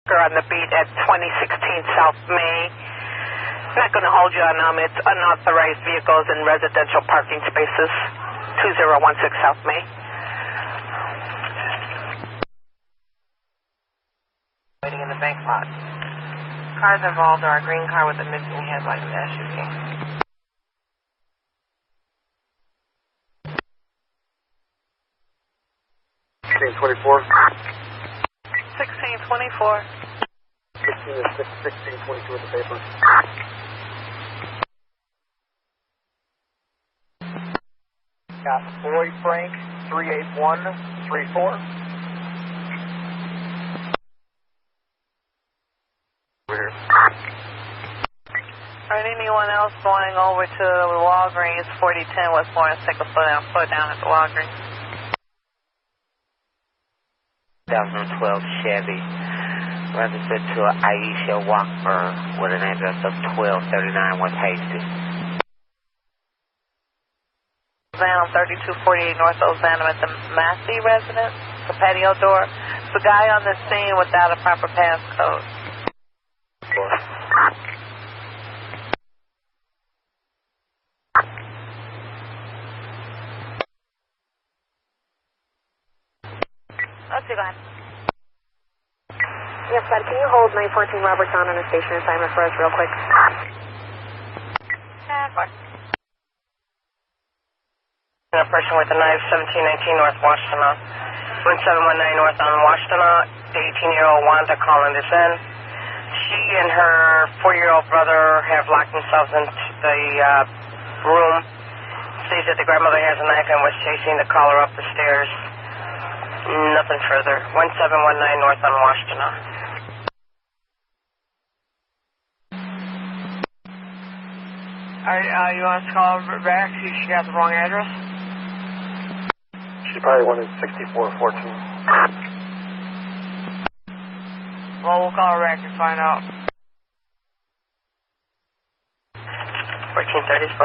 On the beat at 2016 South May. Not going to hold you on it's unauthorized vehicles in residential parking spaces. 2016 South May. Waiting in the bank lot. Cars involved are a green car with a missing headlight and SUV. $16.24. 1624. 16:22 with the paper. Got Boy Frank 38134. Alright, anyone else going over to Walgreens 4010 West Florence, take a foot down at the Walgreens. 2012 Chevy, registered to Aisha Walker with an address of 1239 West Hasty. Van 3248 North Ozanam at the Massey residence, the patio door. The guy on the scene without a proper passcode. Let's see, go ahead. Yes, bud, can you hold 914 Robert John on a station assignment for us real quick? What? A person with a knife, 1719 North Washington, 1719 North on Washington. The 18-year-old Wanda calling this in. She and her 4-year-old brother have locked themselves into the room. Sees that the grandmother has a knife and was chasing the caller up the stairs. Nothing further. 1719 North on Washington. Alright, you want us to call her back, see if she got the wrong address? She probably wanted 6414. Well, we'll call her back and find out. 1434. I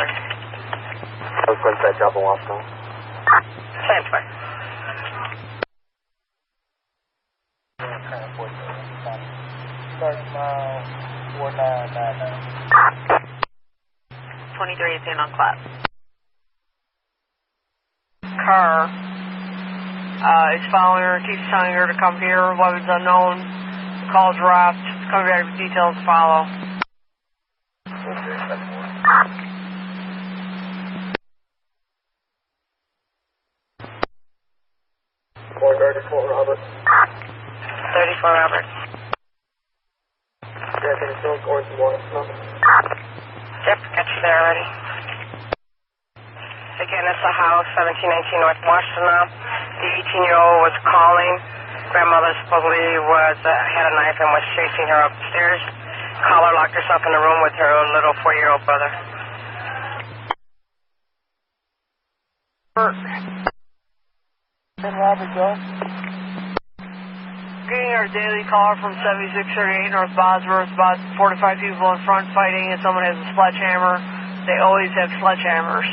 was going to that job in Washington. Same place. Start mile 4999. 2318 on clock. Car is following her, keeps telling her to come here, weapons unknown, call dropped, come back with details to follow. Four 34 Robert. 34 Robert. Yeah, can you still go to Washington? Yep, got you there already. Again, it's a house, 1719 North Washington. The 18-year-old was calling. Grandmother supposedly had a knife and was chasing her upstairs. Caller locked herself in the room with her little 4-year-old brother. And Robert, Joe? Getting our daily call from 7638 North Bosworth, about 4 to 5 people in front fighting, and someone has a sledgehammer. They always have sledgehammers.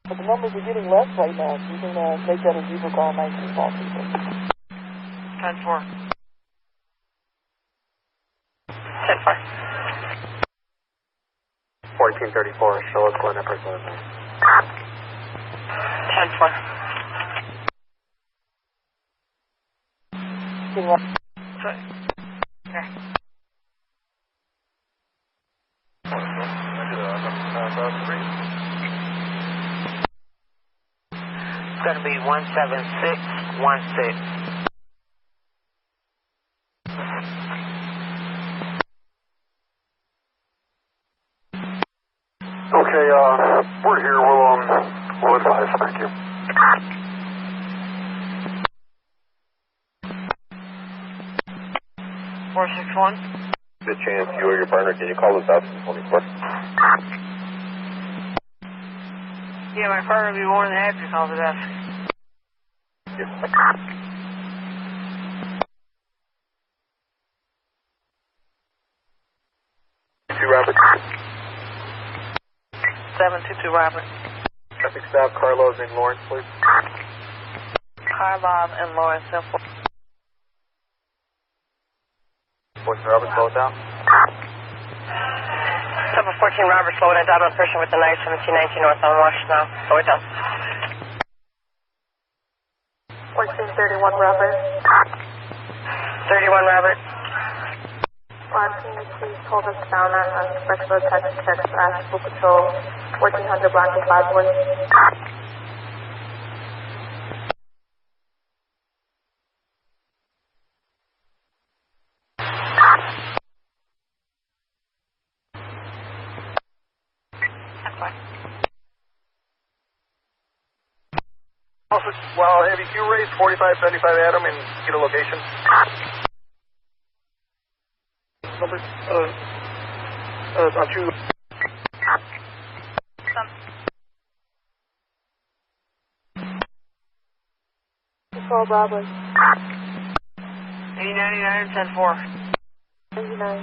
But the numbers are getting less right now, so you can make that a zebra call 19 call people. 10-4. 10-4. 1434, show us going up or something. 10-4. Okay. It's going to be 17616. Okay, we're here. We'll advise. Thank you. 461. Good chance you or your partner, can you call us out from 24? Yeah, my partner would be more than happy to call the desk. Yes. 2 Robert. 722 Robert. Traffic stop, Carlos and Lawrence, please. Karlov and Lawrence Simple. 14 Robert, slow it down. 714 Robert, slow it down. Down person with the knife, 1719 north on Washington. Slow it down. 1431 Robert. 31 Robert. Can you please hold us down on special attack check full patrol 1400 block of Boswood? Well, have you raised 4575 Adam and get a location? Number, I'm two. Control Bravo. 8099, 10-4. 89.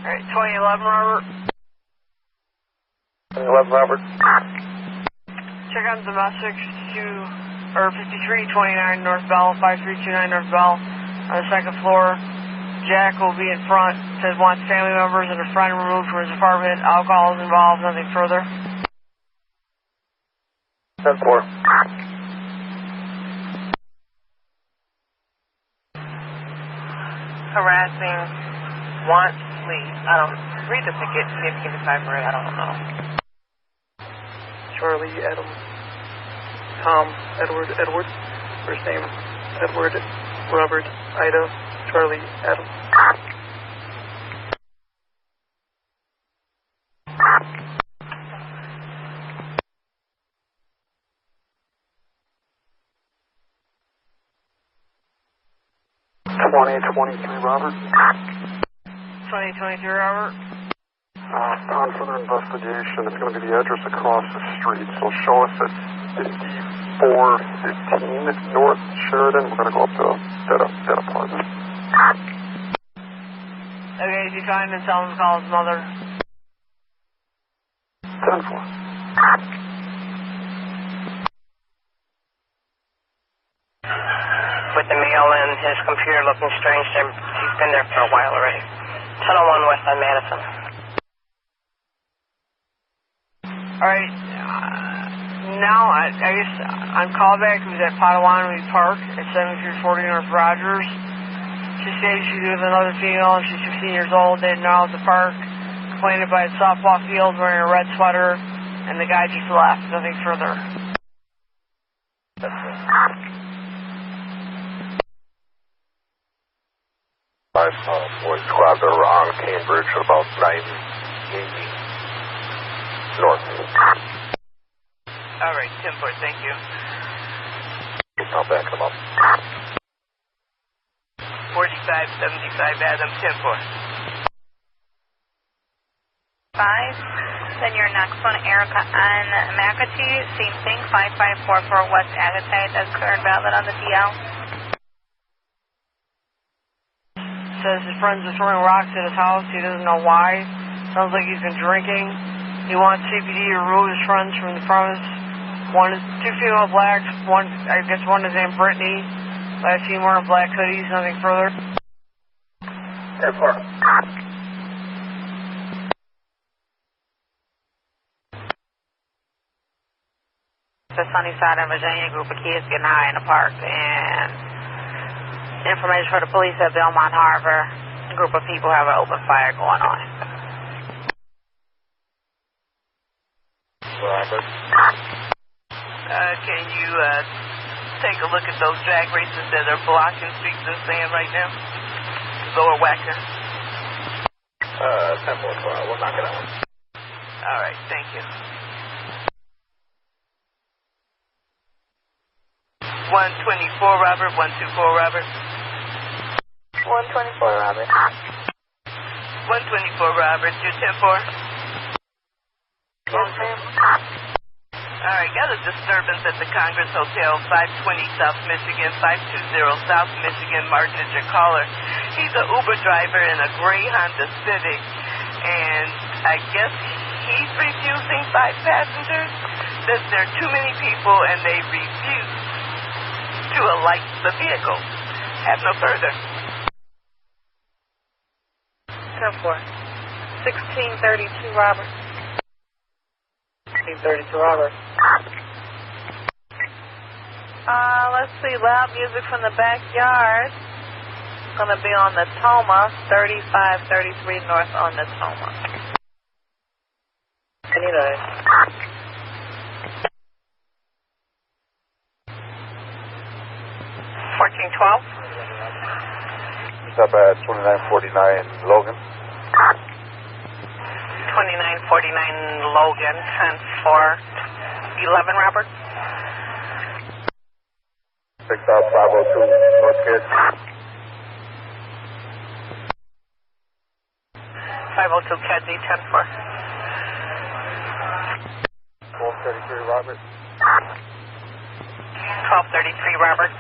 Alright, 2011 Robert. 11 Robert. Check on domestic 5329 North Bell, 5329 North Bell, on the second floor. Jack will be in front. Says wants family members and a friend removed from his apartment. Alcohol is involved. Nothing further. 10-4. Harassing, wants, please. I don't read the ticket. See if you can decipher it. I don't know. Charlie, Adam, Tom, Edward, first name, Edward, Robert, Ida, Charlie, Adam. Robert. 2023 Robert. Upon further investigation, it's going to be the address across the street. So show us at 5415 North Sheridan. We're going to go up to that apartment. Okay, if you find him, tell him to call his mother. 10-4. With the mail in, his computer looking strange. He's been there for a while already. 1001 West on Madison. Alright, now I guess on callback, he was at Potawatomi Park at 7340 North Rogers. She stated she was with another female and she's 16 years old. They had now at the park, complaining about softball field, wearing a red sweater, and the guy just left. Nothing further. Boys squad are on Cambridge at about 980 north. Alright, 10-4, thank you. I'll back them up. 4575 Adam, 10-4. 5. Then your next one, Erica on McAtee, same thing, 5544 West Agatite, that's clear and valid on the DL. Says his friends are throwing rocks at his house. He doesn't know why. Sounds like he's been drinking. He wants CPD to remove his friends from the premise. Two female blacks. I guess one is named Brittany. Last seen wearing black hoodies. Nothing further. 10-4. The Sunnyside and Virginia group of kids getting high in the park, and information for the police at Belmont Harbor. A group of people have an open fire going on. Robert. Can you take a look at those drag races that are blocking streets and sand right now? Lower Wacker. 10-4, we'll knock it out. All right, thank you. 124 Robert, 124 Robert. 124 Robert. 124 Robert, you're 10-4? Yes, ma'am. All right, got a disturbance at the Congress Hotel, 520 South Michigan, 520 South Michigan. Martin is your caller. He's an Uber driver in a gray Honda Civic, and I guess he's refusing 5 passengers. Says there are too many people, and they refuse to alight the vehicle. Have no further. 10-4. 1632 Robert. 1632 Robert. Let's see, loud music from the backyard. Going to be on the Toma, 3533 north on the Toma. 1412. Stop at 2949 Logan. 2949 Logan, 10-4. 11 Robert. Picked up 502 North Kid. 502 Kedzie, 10-4. 1233 Robert. 1233 Robert.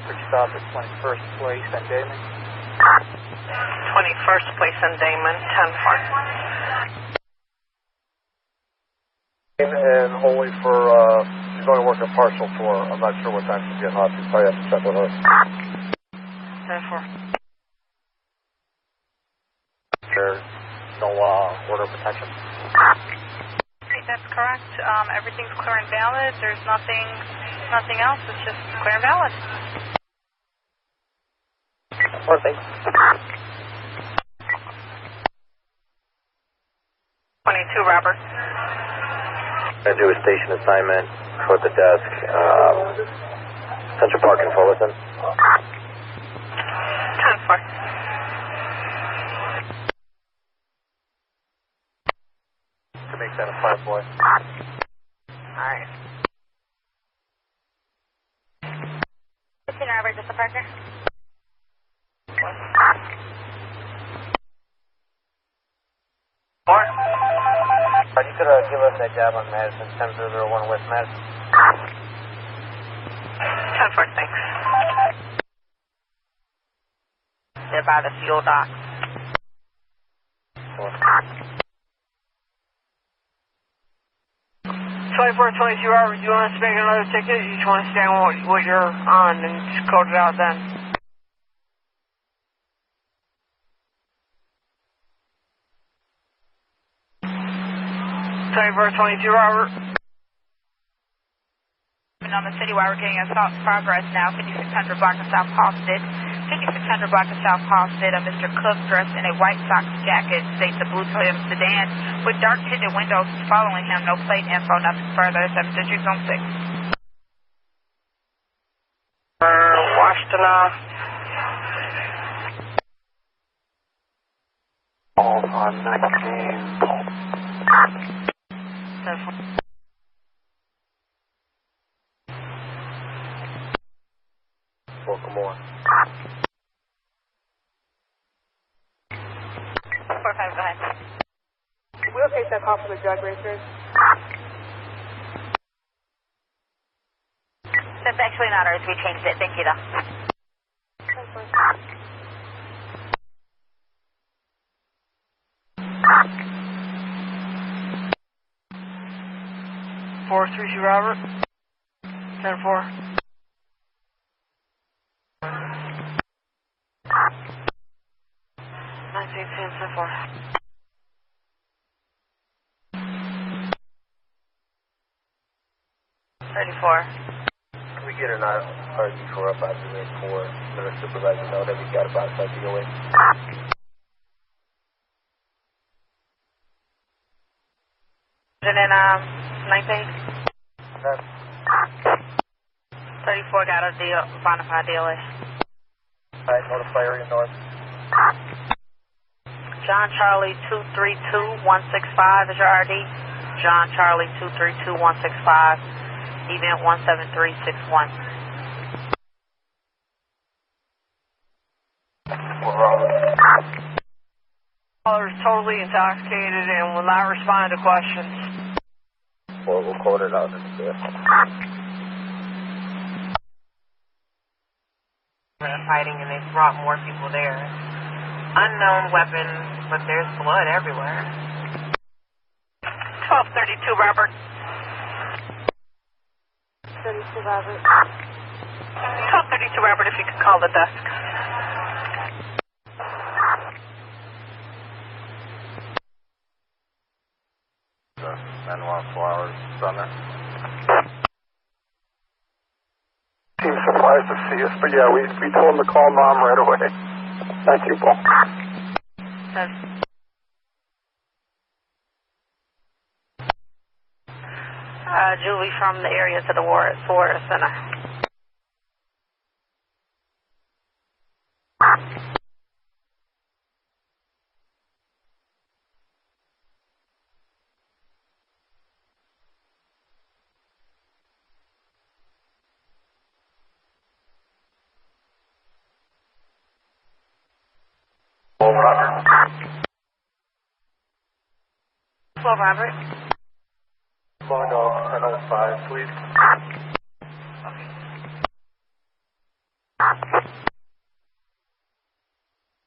Quick stop at 21st Place and Damon. 21st Place in Damon, 10-4. And only for, he's going to work a partial for, I'm not sure what time she's getting off. You probably have to check with her. 10-4. There's no order of protection. Okay, that's correct. Everything's clear and valid. There's nothing else. It's just clear and valid. Perfect. 22 Robert. I do a station assignment for the desk. Central Park in Fullerton. 10-4. To make that a 5 boy. Alright. 15 Robert, just a Parker. Four. You could give us that job on Madison, 1001 West Madison. 10-4, thanks. They're by the fuel dock. 2422 Robert, do you want us to make another ticket? You just want to stay on what you're on and just code it out then? Robert. On the citywide, we're getting assault progress now. 5600 block of South Halsted. 5600 block of South Halsted. Mr. Cook, dressed in a White Sox jacket, states a blue Toyota sedan with dark tinted windows following him. No plate info, nothing further. 7 digits on 6. Washtenaw. All on 19. Welcome on. 45, go ahead. We'll take that call for the drug racers. That's actually not ours. We changed it. Thank you, though. 432 Robert. 10-4. 1910-4. 34. Can we get an RG4 up out the way for let our supervisor know that we got about 5 to go in? And then, 19. Okay. 34 got a deal, bonafide DLA. Alright, notify area north. John Charlie 232165 is your RD. John Charlie 232165. Event 17361. Caller is totally intoxicated and will not respond to questions. Well, we'll code it out in the Fighting, and they've brought more people there. Unknown weapon, but there's blood everywhere. 1232 Robert. 32 Robert. 1232 Robert, if you could call the desk. on that. Seems surprised to see us, but yeah, we told him to call Mom right away. Thank you, Paul. Julie from the area to the Florida Center. Robert. Hello, Robert. Long dog, 1005, please.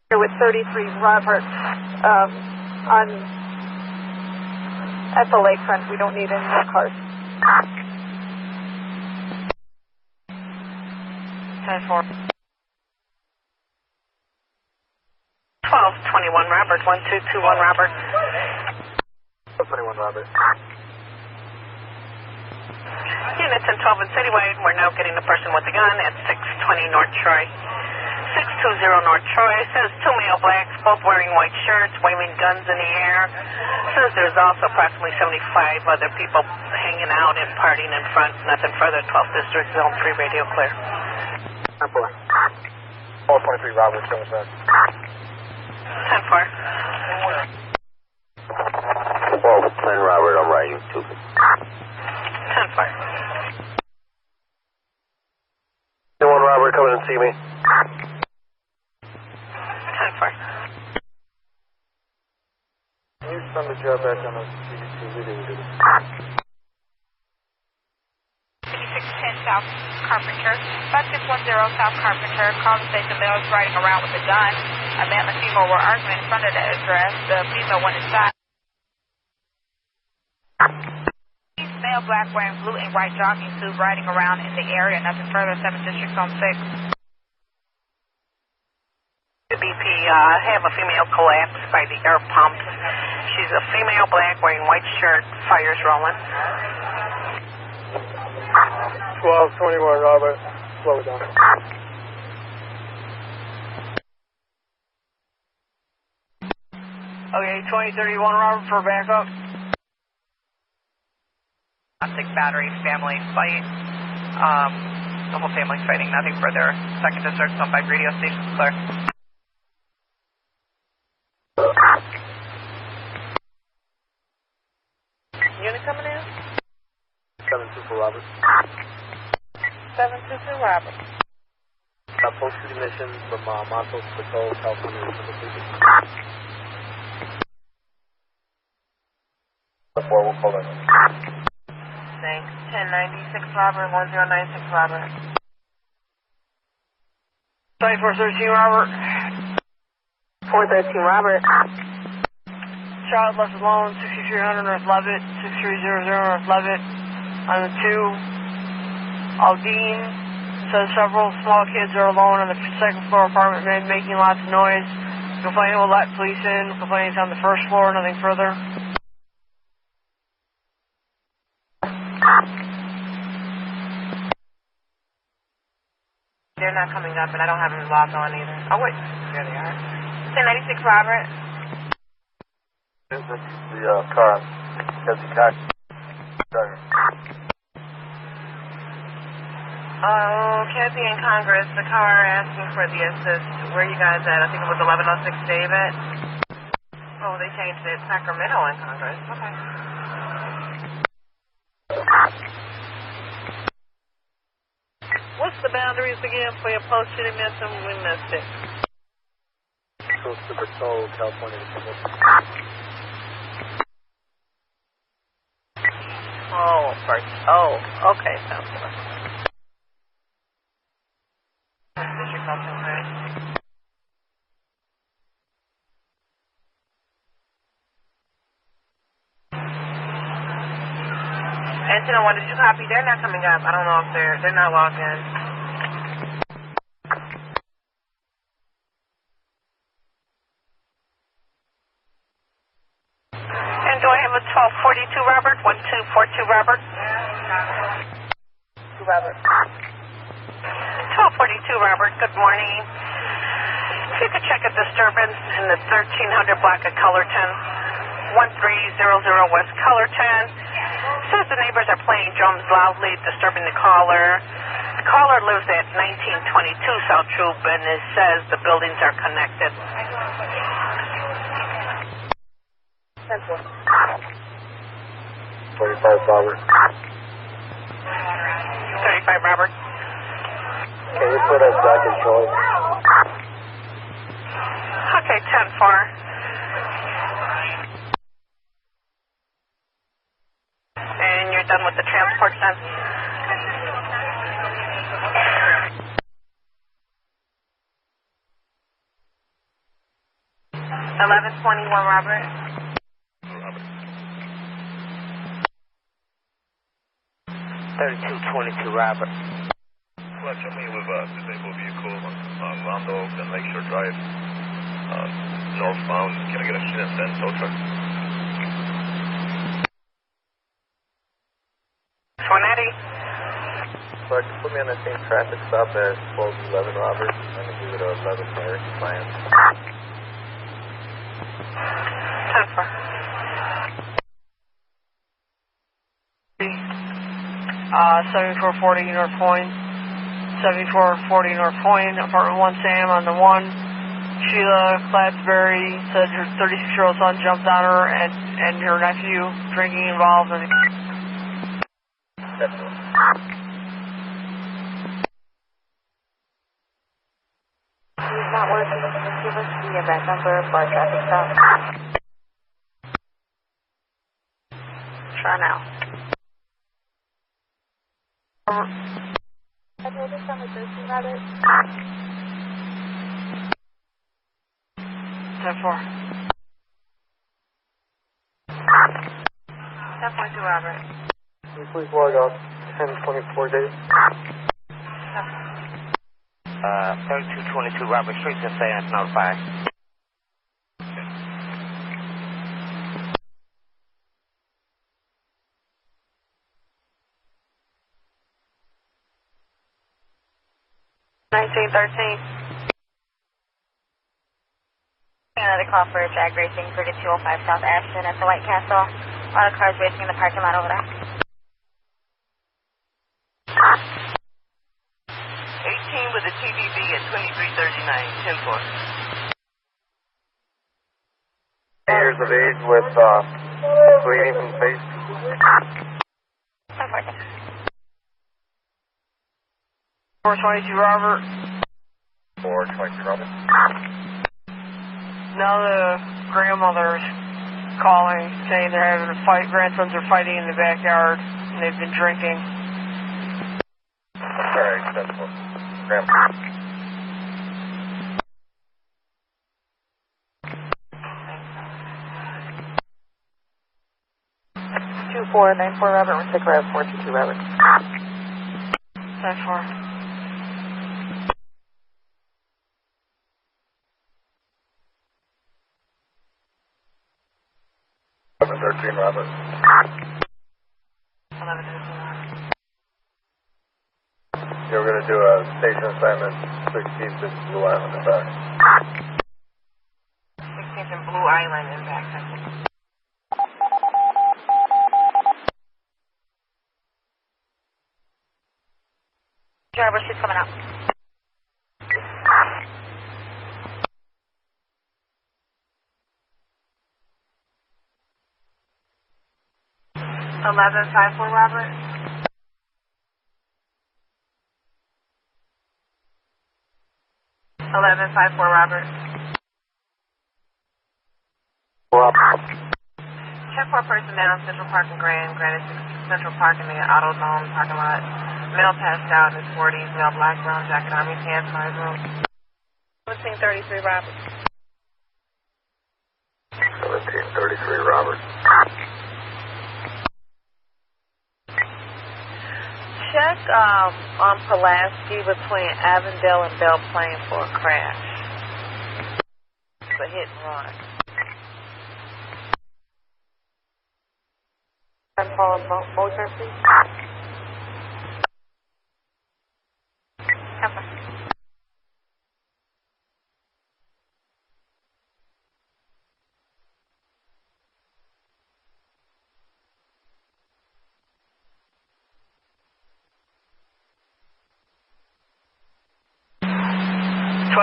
Here with 33 Robert at the lakefront. We don't need any more cars. 10-4. 1221 Robert, 1221 Robert. 21 Robert. Units in 12 and Citywide, we're now getting the person with the gun at 620 North Troy. 620 North Troy says two male blacks, both wearing white shirts, waving guns in the air. Says there's also approximately 75 other people hanging out and partying in front. Nothing further. 12th District, Zone 3, radio clear. 10-4. 1223 Robert, show us that. 10-4. 1210 Robert, I'm writing to 10-4. 21 Robert, come in and see me. 10-4. Can you send the job back on the CDT video we did? 5610 South Carpenter. 5610 South Carpenter. Call the station. Male is riding around with a gun. A man and a female were arguing in front of the address. The female went inside. Male black wearing blue and white jogging suit riding around in the area. Nothing further. 7th District, Zone 6. The BP have a female collapsed by the air pump. She's a female black wearing white shirt. Fire's rolling. 1221 Robert, slow it down. Okay, 2031 Robert for backup. Six batteries, family fight. The whole family's fighting. Nothing further. 2nd District, Zone 5 radio station clear. Unit coming in? 724 Robert. 722 Robert. Post city mission from Montrose Patrol, California. 4, we'll call that. Thanks. 1096 Robert, 1096 Robert. 2413 Robert. 413 Robert. Child left alone, 6300 North Levitt, 6300 North Levitt. On the 2, Aldine says several small kids are alone on the 2nd floor apartment, men making lots of noise. Complaining will let police in. Complaining on the 1st floor, nothing further. They're not coming up, and I don't have them logged on either. Oh, wait. There they are. 1096 Robert. This is the car. Heavy car. Oh, Kathy in Congress, the car asking for the assist. Where are you guys at? I think it was 1106 David. Oh, they changed it. Sacramento in Congress. Okay. What's the boundaries again for your post city mission? We missed it. Coast to Patrol, California. Oh, first. Oh, okay. Sounds good. District Council, right? And 1001, did you copy? They're not coming up. I don't know if they're not logged in. And do I have a 1242 Robert? 1242 Robert? Robert. 1242, Robert. Good morning. If you could check a disturbance in the 1300 block of Cullerton, 1300 West Cullerton. Says the neighbors are playing drums loudly, disturbing the caller. The caller lives at 1922 South Troop, and it says the buildings are connected. 10-4. 25 Robert. 35, Robert. Can you put us back in showing? Okay, 10-4. And you're done with the transport then? Robert. 3222, Robert. Well, show me with a disabled vehicle on Rondo and Lakeshore Drive, northbound. Can I get a CSN tow truck? 180. But put me on the same traffic stop as 1211 Robert. I'm going to give it a 11 Mary Defiance. 10-4. 7440 North Point. 7440 North Point, apartment 1 Sam on the 1. Sheila Clatsbury said her 36-year-old son jumped on her and her nephew drinking involved in That's He's not working. Give us the event number for traffic stop. Try now. I noticed on the 13 Robert. 10-4. 10.2 Robert. Can you please log off 1024 days? 3222, Robert. Streets and Sands notified. Another call for drag racing for the 205 South Ashton at the White Castle. A lot of cars racing in the parking lot over there. 18 with a TVB at 2339, 10-4. years of age with bleeding from the face. 422 Robert. 422 Robert. Now the grandmother's calling, saying they're having a fight. Grandsons are fighting in the backyard, and they've been drinking. Sorry, that's what. Grandma. 2494 Robert, we'll take route 422 Robert. 10-4. 13 Robert. 11. You're going to do a station assignment 16th in Blue Island and back. 16th and Blue Island and back. Driver, she's coming out. 1154 Robert. 1154 Robert. Check for a person down Central Park and Granite Central Park in the Auto Zone parking lot. Male passed out in his 40s, male black, brown jacket, army pants, size room. 1733 Robert. 1733 Robert. Check on Pulaski between Avondale and Belle Plaine for a crash. It's a hit and run. I'm calling Motor, please.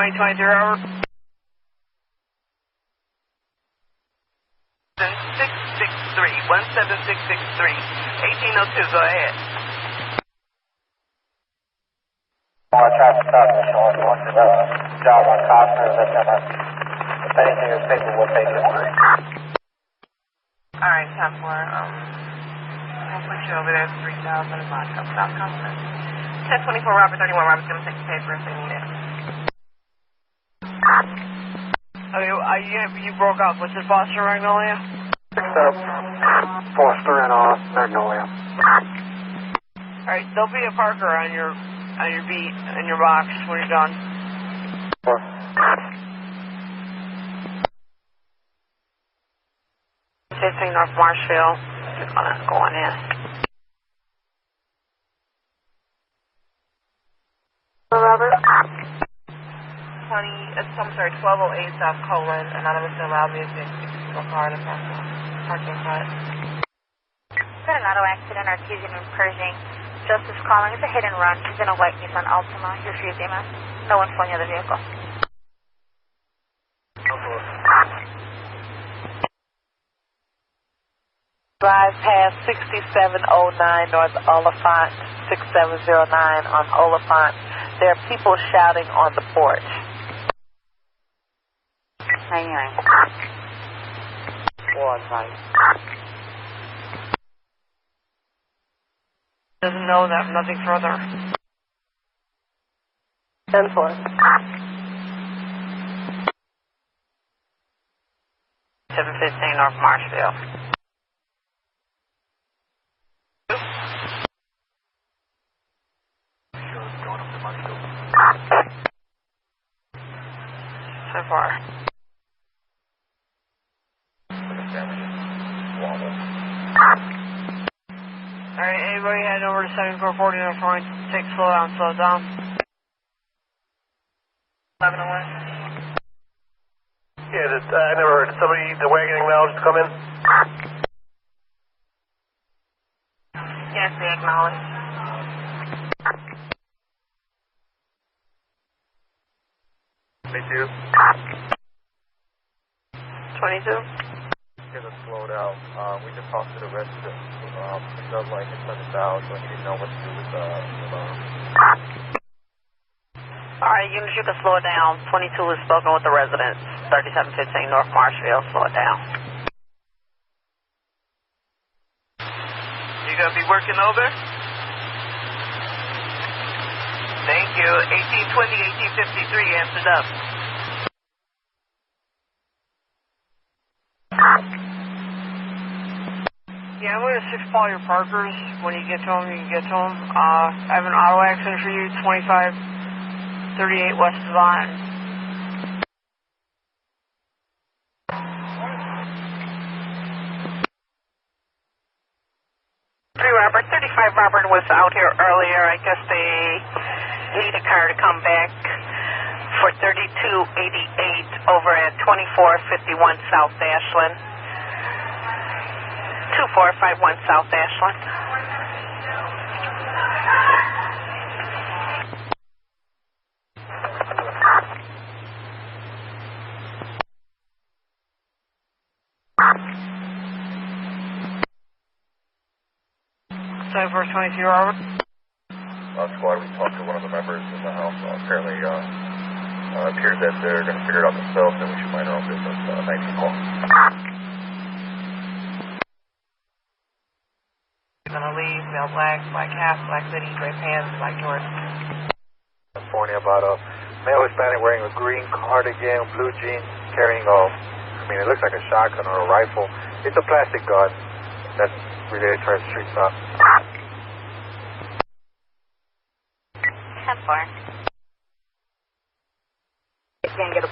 2023, Robert. 17663, 1802, go ahead. Traffic stop is showing one job on Costner. If anything is taken, we'll take it. All right, 10-4. I'll put you over there 3,000 about South Costner. 1024, Robert 31. Robert's going to take the paper if they need it. Okay, you broke up. What's this, Foster Magnolia? Foster and Magnolia. All right, there'll be a Parker on your beat in your box when you're done. 15 North Marshfield. Just gonna go on in. Robert? 1208 South Colon. Anonymous allowed me to go far in the parking lot. Got an auto accident, Artesian and Pershing. Joseph's calling. It's a hit and run. He's in a white Nissan Altima. You're free of DMS. No one's pulling the vehicle. Drive past 6709 North Oliphant, 6709 on Oliphant. There are people shouting on the porch. 99. Doesn't know that, nothing further. 10-4. 715 North Marshfield. So far. Alright, anybody head over to 7440 North Point. Take slow down. 1101. Yeah, I never heard. Did somebody, the wagon acknowledged to come in? Yes, they acknowledge. Me too. 22. Get us slowed out. We just talked to the resident. He does like his son is out, so he didn't know what to do with Alright, you can slow it down. 22 is spoken with the residents. 3715 North Marshfield. Slow it down. You gonna be working over? Thank you. 1820, 1853, answered up. Yeah, I'm going to 6-call your Parkers. When you get to them, you can get to them. I have an auto accident for you, 2538 West Devon. 3 Robert, 35 Robert was out here earlier. I guess they need a car to come back for 3288 over at 2451 South Ashland. 2451 South Ashland. First 22 Robert. squad. We talked to one of the members in the house. Apparently, appears that they're going to figure it out themselves, and we should mind our own business. 19 call. Gonna leave, male black, black hat, black hoodie, gray pants, black Jordan. California about a male Hispanic wearing a green cardigan, blue jeans, carrying it looks like a shotgun or a rifle. It's a plastic gun that's related to our street stop. 10-4. Can't get a